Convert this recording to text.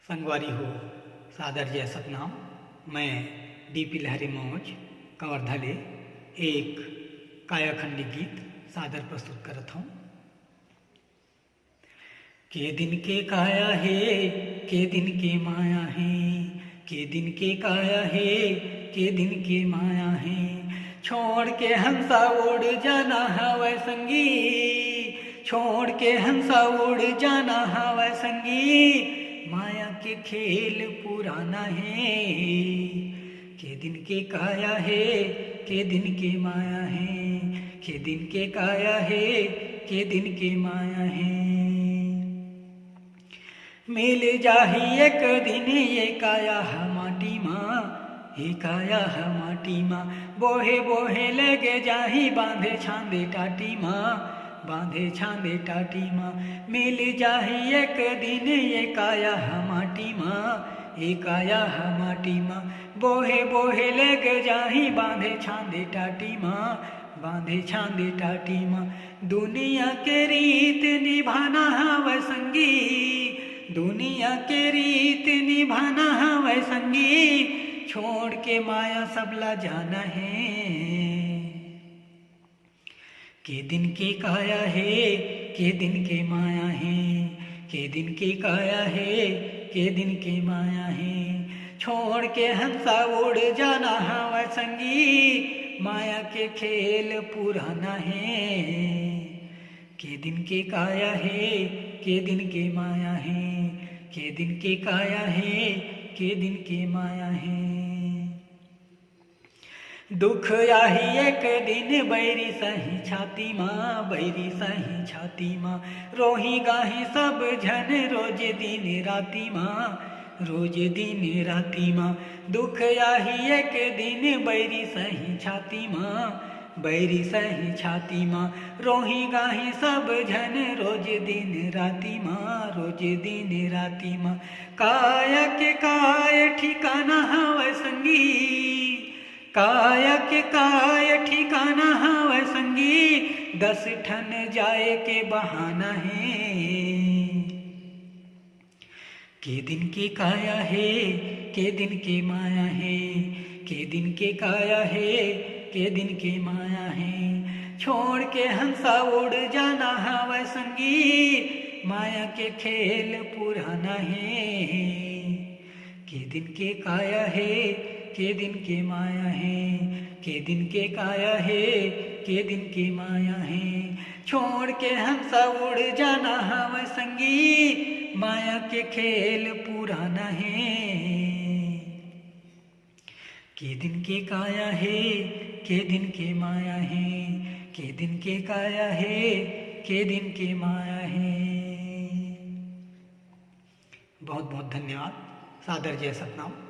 संगवारी हो सादर जय सतनाम। मैं डीपी लहरी मौज कंवरधले एक कायाखंडी गीत सादर प्रस्तुत करत हूँ। के दिन के काया है के दिन के माया है, के दिन के काया है के दिन के माया है। छोड़ के हंसा उड़ जाना हवै संगी, छोड़ के हंसा उड़ जाना हवै संगी। माया के खेल पुराना है, के दिन के काया है के दिन के माया है, के दिन के काया है के दिन के माया है। मिल जाही एक दिन ये काया है माटी माँ, ये काया है माटी माँ। बोहे बोहे लगे जाही बांधे छांदे टाटी माँ, बांधे छांदे टाटी माँ। मिल जाही एक दिन ये काया है माटी माँ, ये काया है माटी माँ। बोहे बोहे लगे जाही बांधे छांदे टाटी माँ, बांधे छांदे टाटी माँ। दुनिया के रीत निभाना है संगी, दुनिया के रीत निभाना है संगी। छोड़ के माया सबला जाना है, के दिन के काया है के दिन के माया है, के दिन के काया है के दिन के माया है। छोड़ के हंसा उड़ जाना है संगी, माया के खेल पुराना है। के दिन के काया है के दिन के माया है, के दिन के काया है के दिन के माया है। दुख आही एक दिन बैरी सही छाती माँ, बैरी सही छाती माँ। रोही गाही सब झन रोज दिन राती माँ, रोज दिन राती माँ। दुख आही एक दिन बैरी सही छाती माँ, बैरी सही छाती माँ। रोही गाही सब झन रोज दिन राती माँ, रोज दिन राती माँ। काया के काय ठिकाना हवै संगी, काया के काय ठिकाना हवै संगी। 10 ठन जाए के बहाना है, के दिन के काया है के दिन के माया है, के दिन के काया है के दिन के माया है। छोड़ के हंसा उड़ जाना हवै संगी, माया के खेल पुराना है। के दिन के काया है के दिन के माया है, के दिन के काया है के दिन के माया है। छोड़ के हंसा उड़ जाना हवै संगी, माया के खेल पुराना है। के दिन के काया है के दिन के माया है, के दिन के काया है के दिन के माया है। बहुत बहुत धन्यवाद। सादर जय सतनाम।